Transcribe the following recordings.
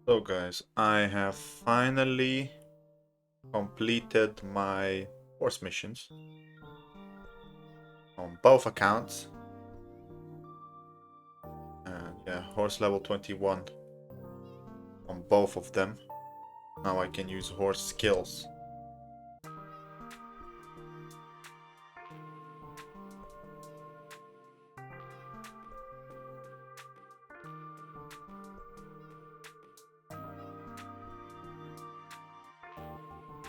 So guys, I have finally completed my horse missions on both accounts. And yeah, horse level 21 on both of them. Now I can use horse skills.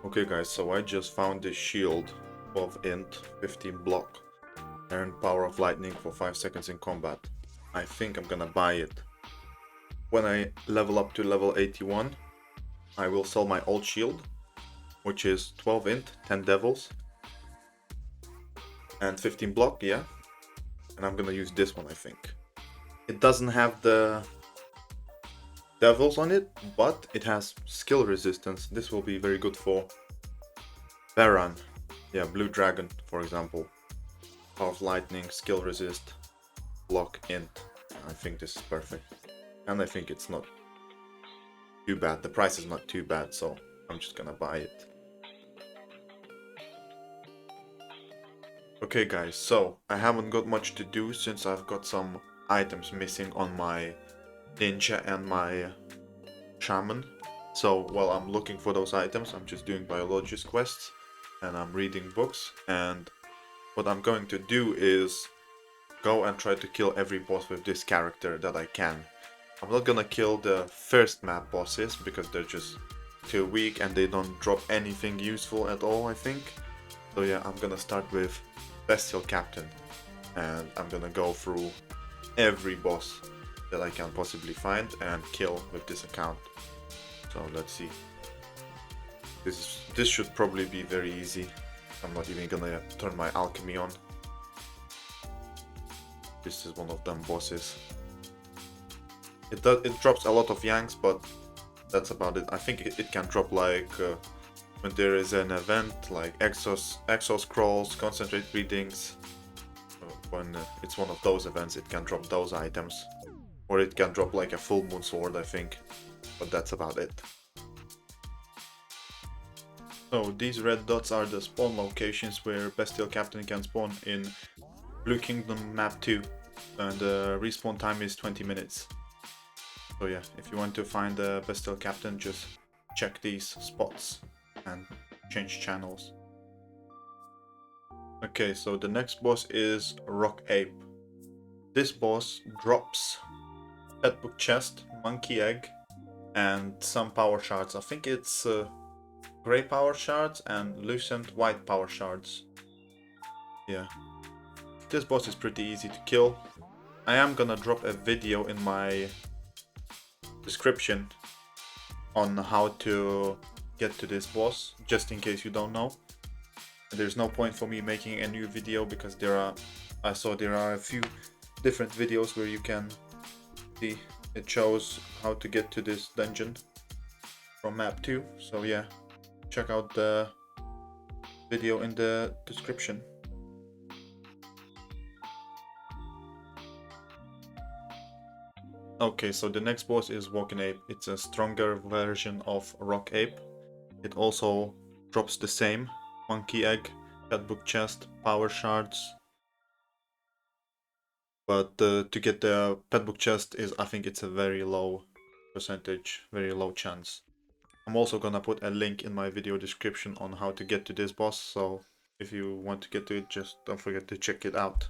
Okay guys, so I just found this shield, 12 int, 15 block, earn power of lightning for 5 seconds in combat. I think I'm gonna buy it. When I level up to level 81, I will sell my old shield, which is 12 int, 10 devils, and 15 block, yeah. And I'm gonna use this one, I think. It doesn't have the devils on it, but it has skill resistance. This will be very good for Baron. Yeah, Blue Dragon, for example. Power of Lightning, skill resist, block int. I think this is perfect. And I think it's not too bad. The price is not too bad, so I'm just gonna buy it. Okay guys, so I haven't got much to do since I've got some items missing on my ninja and my shaman. So while I'm looking for those items, I'm just doing biologist quests and I'm reading books. And what I'm going to do is go and try to kill every boss with this character that I can. I'm not gonna kill the first map bosses because they're just too weak and they don't drop anything useful at all, I think. So yeah, I'm gonna start with Bestial Captain and I'm gonna go through every boss that I can possibly find and kill with this account. So let's see. This should probably be very easy. I'm not even gonna turn my alchemy on. This is one of them bosses. It drops a lot of yanks, but that's about it. I think it can drop like when there is an event like exo scrolls, concentrate readings. When it's one of those events, it can drop those items, or it can drop like a full moon sword, I think. But that's about it. So these red dots are the spawn locations where Bestial Captain can spawn in Blue Kingdom map 2, and the respawn time is 20 minutes. So yeah, if you want to find the Bestial Captain, just check these spots and change channels. Okay, so the next boss is Rock Ape. This boss drops Pet Book Chest, Monkey Egg, and some power shards. I think it's gray power shards and lucent white power shards. Yeah. This boss is pretty easy to kill. I am gonna drop a video in my description on how to get to this boss, just in case you don't know. There's no point for me making a new video because I saw there are a few different videos where you can see it shows how to get to this dungeon from map 2. So yeah, check out the video in the description. Okay, so the next boss is Walking Ape. It's a stronger version of Rock Ape. It also drops the same Monkey Egg, Pet Book Chest, Power Shards. But to get the Pet Book Chest I think it's a very low percentage, very low chance. I'm also gonna put a link in my video description on how to get to this boss, so if you want to get to it, just don't forget to check it out.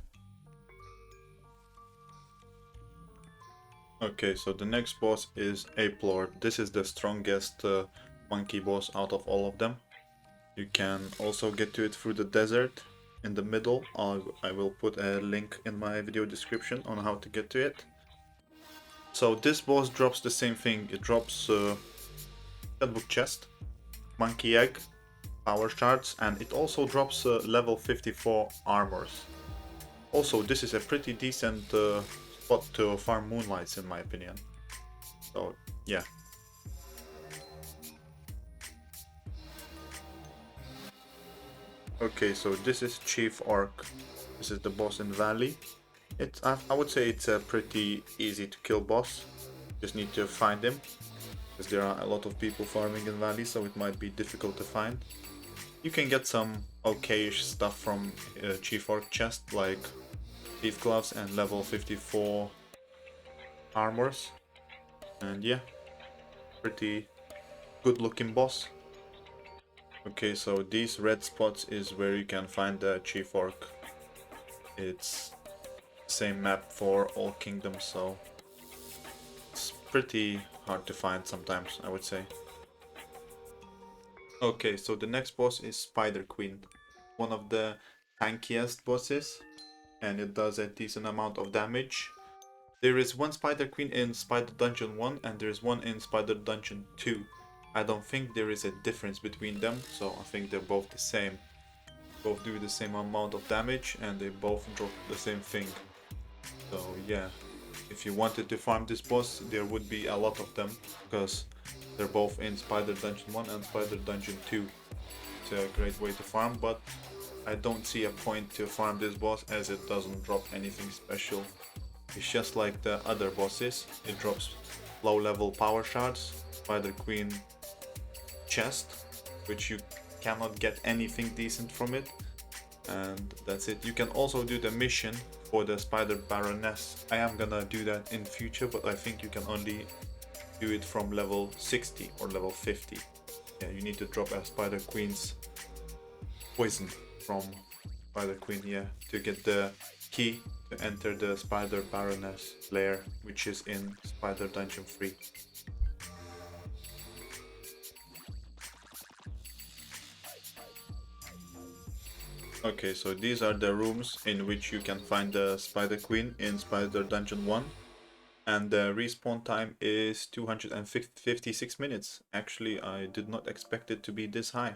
Okay, so the next boss is Ape Lord. This is the strongest monkey boss out of all of them. You can also get to it through the desert in the middle. I will put a link in my video description on how to get to it. So this boss drops the same thing. It drops Pet Book Chest, Monkey Egg, Power Shards, and it also drops level 54 armors. Also, this is a pretty decent spot to farm moonlights in my opinion. So yeah. Okay, so this is Chief Orc. This is the boss in Valley. I would say it's a pretty easy to kill boss. Just need to find him. because there are a lot of people farming in Valley, so it might be difficult to find. You can get some okayish stuff from Chief Orc chest, like Thief Gloves and level 54 armors. And yeah, pretty good looking boss. Okay, so these red spots is where you can find the Chief Orc. It's the same map for all kingdoms, so it's pretty hard to find sometimes, I would say. Okay, so the next boss is Spider Queen, one of the tankiest bosses, and it does a decent amount of damage. There is one Spider Queen in Spider Dungeon 1 and there is one in Spider Dungeon 2. I don't think there is a difference between them, so I think they're both the same. Both do the same amount of damage and they both drop the same thing. So yeah, if you wanted to farm this boss, there would be a lot of them, because they're both in Spider Dungeon 1 and Spider Dungeon 2. It's a great way to farm, but I don't see a point to farm this boss as it doesn't drop anything special. It's just like the other bosses, it drops low level power shards, Spider Queen chest, which you cannot get anything decent from it, and that's it. You can also do the mission for the Spider Baroness. I am gonna do that in future, but I think you can only do it from level 60 or level 50. Yeah, you need to drop a Spider Queen's poison from Spider Queen, yeah, to get the key to enter the Spider Baroness lair, which is in Spider Dungeon 3. Okay, so these are the rooms in which you can find the Spider Queen in Spider Dungeon 1. And the respawn time is 256 minutes. Actually, I did not expect it to be this high.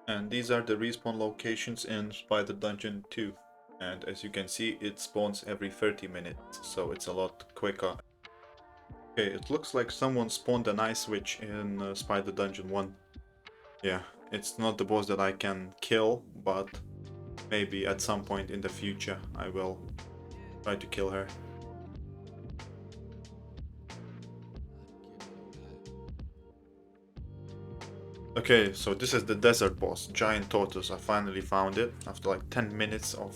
And these are the respawn locations in Spider Dungeon 2. And as you can see, it spawns every 30 minutes, so it's a lot quicker. Okay, it looks like someone spawned an Ice Witch in Spider Dungeon 1. Yeah, it's not the boss that I can kill, but maybe at some point in the future I will try to kill her. Okay, so this is the desert boss, Giant Tortoise. I finally found it after like 10 minutes of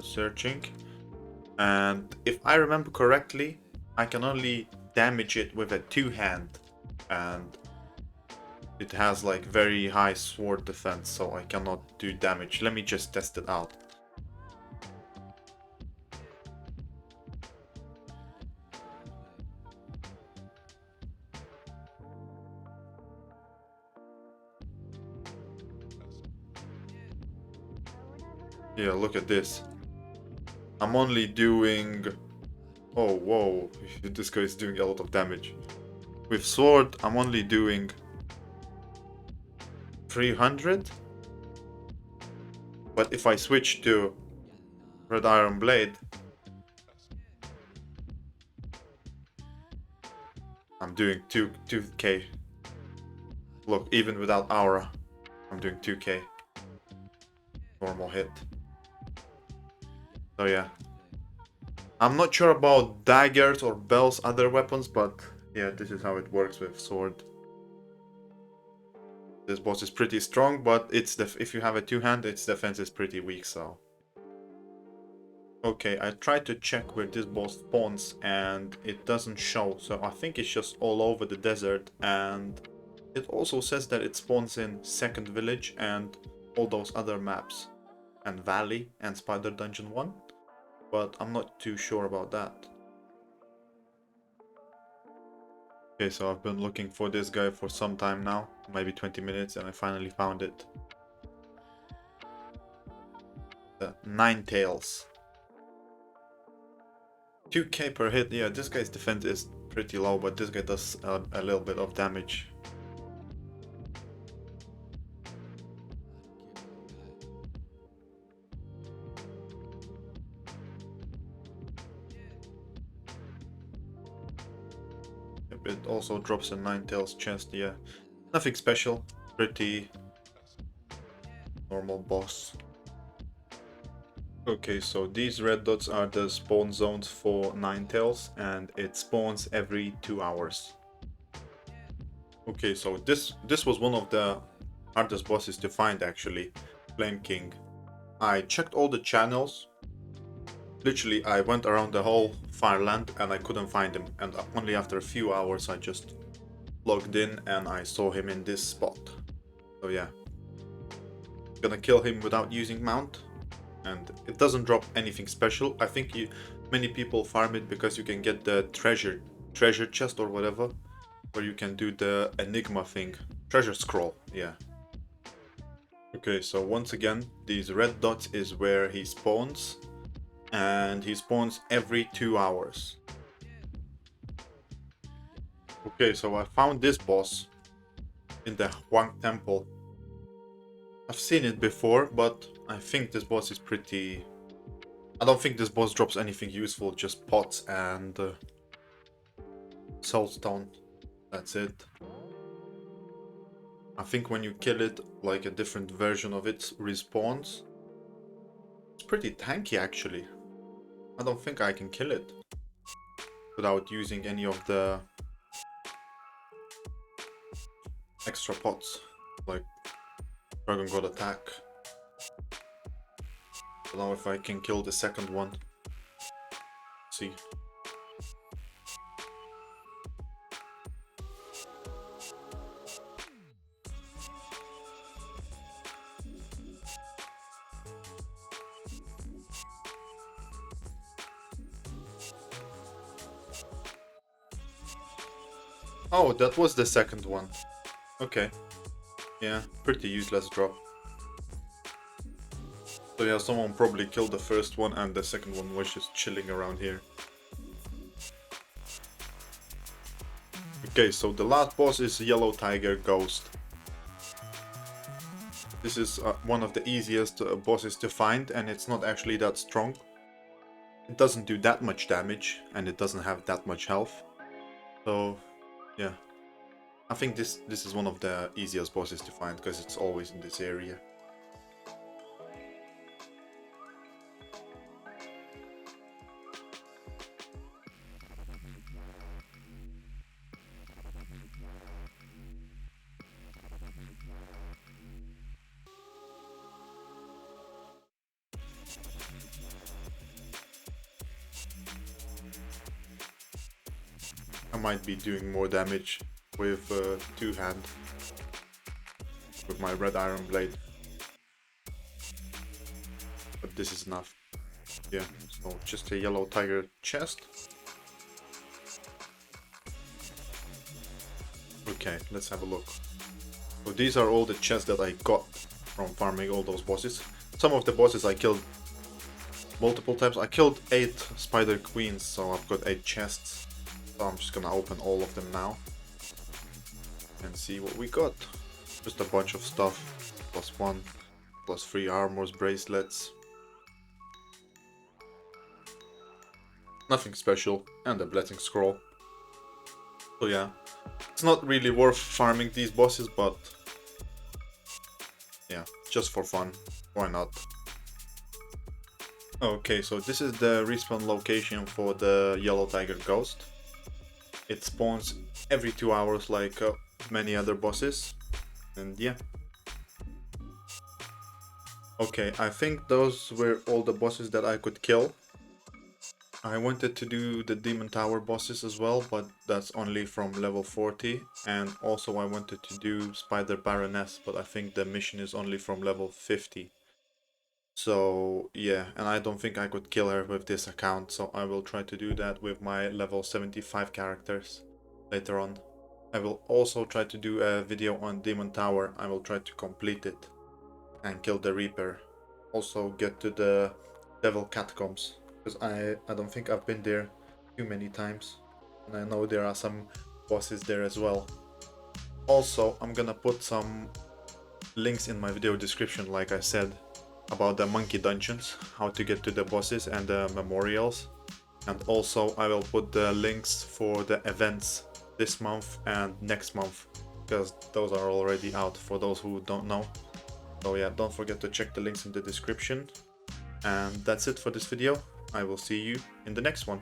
searching. And if I remember correctly, I can only damage it with a two-hand. And it has like very high sword defense, so I cannot do damage. Let me just test it out. Yeah, look at this. I'm only doing... Oh, whoa. This guy is doing a lot of damage. With sword, I'm only doing 300. But if I switch to Red Iron Blade, I'm doing 2k. Look, even without aura, I'm doing 2k. Normal hit. So yeah. I'm not sure about daggers or bells, other weapons, but yeah, this is how it works with sword. This boss is pretty strong, but if you have a two-hand, its defense is pretty weak, so... Okay, I tried to check where this boss spawns and it doesn't show, so I think it's just all over the desert, and it also says that it spawns in Second Village and all those other maps, and Valley and Spider Dungeon 1, but I'm not too sure about that. Okay, so I've been looking for this guy for some time now, maybe 20 minutes, and I finally found it. The Nine Tails. 2k per hit. Yeah, this guy's defense is pretty low, but this guy does a little bit of damage. It also drops a Nine Tails chest, yeah. Nothing special, pretty normal boss. Okay, so these red dots are the spawn zones for Nine Tails, and it spawns every 2 hours. Okay, so this was one of the hardest bosses to find actually, Flame King. I checked all the channels. Literally, I went around the whole Fireland and I couldn't find him. And only after a few hours I just logged in and I saw him in this spot. So yeah, gonna kill him without using mount. And it doesn't drop anything special. I think many people farm it because you can get the treasure chest or whatever, where you can do the enigma thing, treasure scroll. Yeah. Okay, so once again, these red dots is where he spawns, and he spawns every 2 hours. Okay, so I found this boss in the Huang Temple. I've seen it before, but I think this boss is pretty... I don't think this boss drops anything useful, just pots and soulstone. That's it. I think when you kill it, like a different version of it respawns. It's pretty tanky actually. I don't think I can kill it without using any of the extra pots, like Dragon God attack. I don't know if I can kill the second one. Let's see. Oh, that was the second one. Okay. Yeah, pretty useless drop. So yeah, someone probably killed the first one and the second one was just chilling around here. Okay, so the last boss is Yellow Tiger Ghost. This is one of the easiest bosses to find, and it's not actually that strong. It doesn't do that much damage and it doesn't have that much health. So yeah, I think this is one of the easiest bosses to find because it's always in this area. I might be doing more damage with two-hand with my red iron blade, but this is enough. Yeah, so just a yellow tiger chest. Okay, let's have a look. So these are all the chests that I got from farming all those bosses. Some of the bosses I killed multiple times. I killed 8 spider queens, so I've got 8 chests. So I'm just gonna open all of them now and see what we got. Just a bunch of stuff. +1, +3 armors, bracelets. Nothing special, and a blessing scroll. So yeah, it's not really worth farming these bosses, but yeah, just for fun, why not? Okay, so this is the respawn location for the Yellow Tiger Ghost. It spawns every 2 hours like many other bosses, and yeah. Okay, I think those were all the bosses that I could kill. I wanted to do the Demon Tower bosses as well, but that's only from level 40, and also I wanted to do Spider Baroness, but I think the mission is only from level 50. So yeah, and I don't think I could kill her with this account, so I will try to do that with my level 75 characters later on. I will also try to do a video on Demon Tower. I will try to complete it and kill the Reaper. Also get to the Devil Catacombs, because I don't think I've been there too many times, and I know there are some bosses there as well. Also, I'm gonna put some links in my video description, like I said, about the monkey dungeons, how to get to the bosses and the memorials. And also I will put the links for the events this month and next month, because those are already out for those who don't know. So yeah, don't forget to check the links in the description. And that's it for this video. I will see you in the next one.